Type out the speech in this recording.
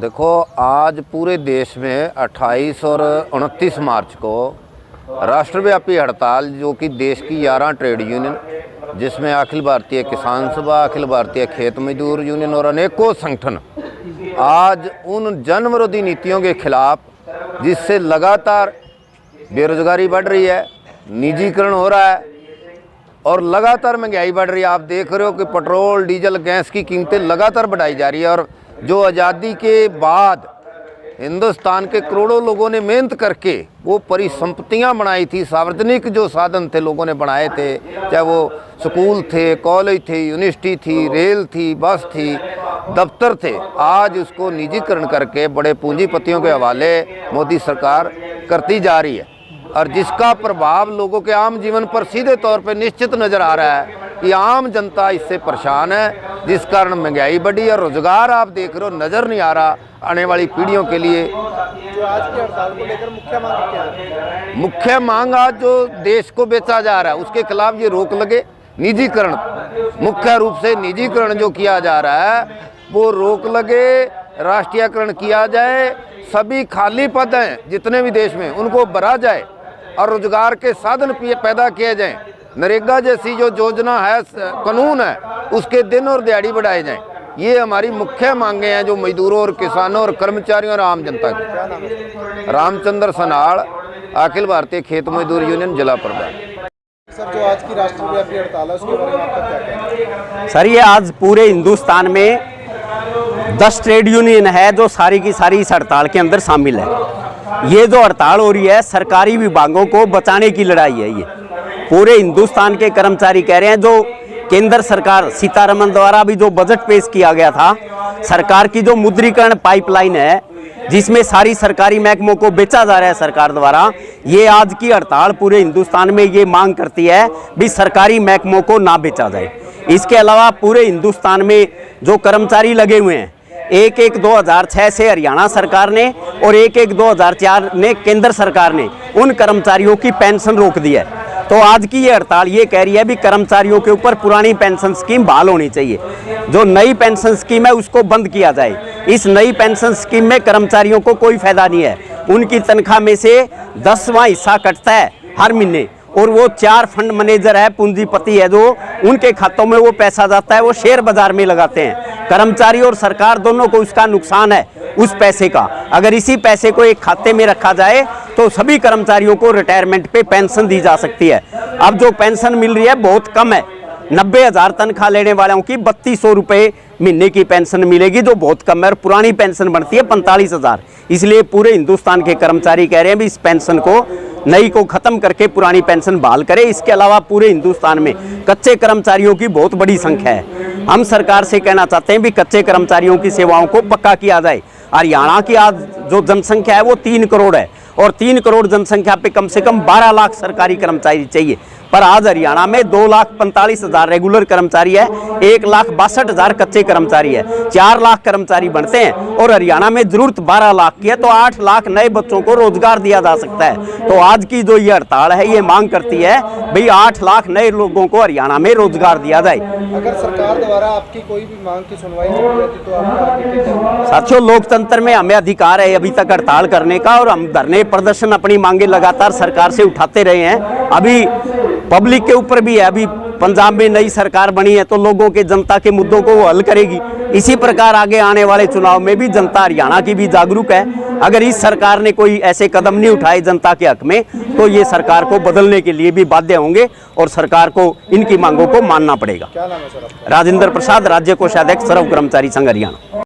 देखो, आज पूरे देश में 28 और 29 मार्च को राष्ट्रव्यापी हड़ताल, जो कि देश की 11 ट्रेड यूनियन, जिसमें अखिल भारतीय किसान सभा, अखिल भारतीय खेत मजदूर यूनियन और अनेकों संगठन आज उन जन विरोधी नीतियों के खिलाफ, जिससे लगातार बेरोजगारी बढ़ रही है, निजीकरण हो रहा है और लगातार महंगाई बढ़ रही है। आप देख रहे हो कि पेट्रोल, डीजल, गैस की कीमतें लगातार बढ़ाई जा रही है। और जो आज़ादी के बाद हिंदुस्तान के करोड़ों लोगों ने मेहनत करके वो परिसंपत्तियां बनाई थी, सार्वजनिक जो साधन थे लोगों ने बनाए थे, चाहे वो स्कूल थे, कॉलेज थे, यूनिवर्सिटी थी, रेल थी, बस थी, दफ्तर थे, आज उसको निजीकरण करके बड़े पूंजीपतियों के हवाले मोदी सरकार करती जा रही है। और जिसका प्रभाव लोगों के आम जीवन पर सीधे तौर पर निश्चित नज़र आ रहा है कि आम जनता इससे परेशान है, जिस कारण महंगाई बढ़ी और रोजगार आप देख रहे हो नज़र नहीं आ रहा आने वाली पीढ़ियों के लिए। जो आज की हड़ताल को लेकर मुख्य मांग क्या है? मुख्य मांग आज जो देश को बेचा जा रहा है उसके खिलाफ ये रोक लगे। निजीकरण, मुख्य रूप से निजीकरण जो किया जा रहा है वो रोक लगे, राष्ट्रीयकरण किया जाए, सभी खाली पद हैं जितने भी देश में उनको भरा जाए और रोजगार के साधन पैदा किए जाएं। नरेगा जैसी जो योजना है, कानून है, उसके दिन और दिहाड़ी बढ़ाए जाएं। ये हमारी मुख्य मांगे हैं जो मजदूरों और किसानों और कर्मचारियों और आम जनता की। रामचंद्र सनाड़, अखिल भारतीय खेत मजदूर यूनियन, जिला प्रधान। सर, जो आज की राष्ट्रव्यापी हड़ताल है उसके बारे में आपका क्या कहना है? सर, ये आज पूरे हिंदुस्तान में 10 ट्रेड यूनियन है जो सारी की सारी इस हड़ताल के अंदर शामिल है। ये जो हड़ताल हो रही है सरकारी विभागों को बचाने की लड़ाई है। ये पूरे हिंदुस्तान के कर्मचारी कह रहे हैं, जो केंद्र सरकार सीतारमण द्वारा भी जो बजट पेश किया गया था, सरकार की जो मुद्रीकरण पाइपलाइन है जिसमें सारी सरकारी महकमों को बेचा जा रहा है सरकार द्वारा, ये आज की हड़ताल पूरे हिंदुस्तान में ये मांग करती है भी सरकारी महकमों को ना बेचा जाए। इसके अलावा पूरे हिंदुस्तान में जो कर्मचारी लगे हुए हैं, 1/1/2006 से हरियाणा सरकार ने और 1/1/2004 ने केंद्र सरकार ने उन कर्मचारियों की पेंशन रोक दी है। तो आज की ये हड़ताल ये कह रही है भी कर्मचारियों के ऊपर पुरानी पेंशन स्कीम बहाल होनी चाहिए, जो नई पेंशन स्कीम है उसको बंद किया जाए। इस नई पेंशन स्कीम में कर्मचारियों को कोई फायदा नहीं है, उनकी तनख्वाह में से 10वां हिस्सा कटता है हर महीने और वो 4 फंड मैनेजर है, पूंजीपति है, जो उनके खातों में वो पैसा जाता है, वो शेयर बाजार में लगाते हैं। कर्मचारी और सरकार दोनों को उसका नुकसान है उस पैसे का। अगर इसी पैसे को एक खाते में रखा जाए तो सभी कर्मचारियों को रिटायरमेंट पे पेंशन दी जा सकती है। अब जो पेंशन मिल रही है बहुत कम है, 90,000 तनख्वाह लेने वालों की 3200 रुपये महीने की पेंशन मिलेगी, जो बहुत कम है। और पुरानी पेंशन बनती है 45,000। इसलिए पूरे हिंदुस्तान के कर्मचारी कह रहे हैं भी इस पेंशन को, नई को खत्म करके पुरानी पेंशन बहाल करें। इसके अलावा पूरे हिंदुस्तान में कच्चे कर्मचारियों की बहुत बड़ी संख्या है। हम सरकार से कहना चाहते हैं भी कच्चे कर्मचारियों की सेवाओं को पक्का किया जाए। हरियाणा की आज जो जनसंख्या है वो 3 करोड़ है और 3 करोड़ जनसंख्या पे कम से कम 12 लाख सरकारी कर्मचारी चाहिए, पर आज हरियाणा में 2,45,000 रेगुलर कर्मचारी है, 1,62,000 कच्चे कर्मचारी है, 4 लाख कर्मचारी बनते हैं और हरियाणा में जरूरत 12 लाख की है, तो 8 लाख नए बच्चों को रोजगार दिया जा सकता है। तो आज की जो ये हड़ताल है ये मांग करती है भाई 8 लाख नए लोगों को हरियाणा में रोजगार दिया जाए। अगर सरकार द्वारा आपकी कोई भी मांग की सुनवाई नहीं होती तो आप आगे क्या करेंगे? साथियों, लोकतंत्र में हमें अधिकार है अभी तक हड़ताल करने का और हम धरने प्रदर्शन अपनी मांगे लगातार सरकार से उठाते रहे हैं। अभी पब्लिक के ऊपर भी है, अभी पंजाब में नई सरकार बनी है तो लोगों के जनता के मुद्दों को वो हल करेगी। इसी प्रकार आगे आने वाले चुनाव में भी जनता हरियाणा की भी जागरूक है। अगर इस सरकार ने कोई ऐसे कदम नहीं उठाए जनता के हक में तो ये सरकार को बदलने के लिए भी बाध्य होंगे और सरकार को इनकी मांगों को मानना पड़ेगा। क्या नाम है सर आपका? राजेंद्र प्रसाद, राज्य कोषाध्यक्ष सर्व कर्मचारी संघ हरियाणा।